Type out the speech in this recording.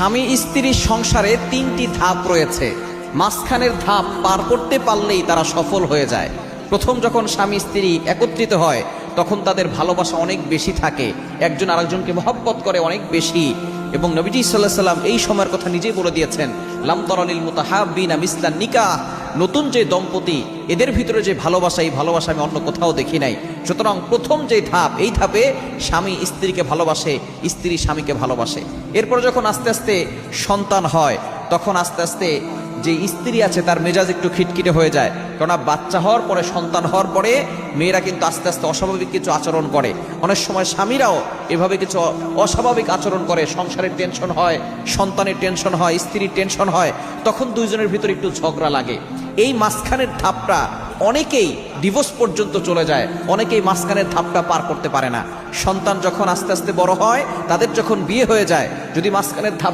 স্বামী স্ত্রীর সংসারে তিনটি ধাপ রয়েছে। মাঝখানের ধাপ পার করতে পারলেই তারা সফল হয়ে যায়। প্রথম যখন স্বামী স্ত্রী একত্রিত হয় তখন তাদের ভালোবাসা অনেক বেশি থাকে, একজন আরেকজনকে মহব্বত করে অনেক বেশি। এবং নবীজি সাল্লাল্লাহু আলাইহি সাল্লাম এই সময়ের কথা নিজেই বলে দিয়েছেন, লাম তারানিল মুতাহাব্বিনা মিসলান নিকাহ, নতুন যে দম্পতি এদের ভিতরে যে ভালোবাসা, এই ভালোবাসা আমি অন্য কোথাও দেখি নাই। সুতরাং প্রথম যে ধাপ, এই ধাপে স্বামী স্ত্রীকে ভালোবাসে, স্ত্রী স্বামীকে ভালোবাসে। এরপর যখন আস্তে আস্তে সন্তান হয় তখন আস্তে আস্তে যে স্ত্রী আছে তার মেজাজ একটু খিটখিটে হয়ে যায়, কেননা বাচ্চা হওয়ার পরে, সন্তান হওয়ার পরে মেয়েরা কিন্তু আস্তে আস্তে অস্বাভাবিক কিছু আচরণ করে। অনেক সময় স্বামীরাও এভাবে কিছু অস্বাভাবিক আচরণ করে, সংসারের টেনশন হয়, সন্তানের টেনশন হয়, স্ত্রীর টেনশন হয়, তখন দুইজনের ভিতরে একটু ঝগড়া লাগে। এই মাঝখানের ধাপটা অনেকেই ডিভোর্স পর্যন্ত চলে যায়, অনেকেই মাঝখানের ধাপটা পার করতে পারে না। সন্তান যখন আস্তে আস্তে বড় হয়, তাদের যখন বিয়ে হয়ে যায়, যদি মাঝখানের ধাপ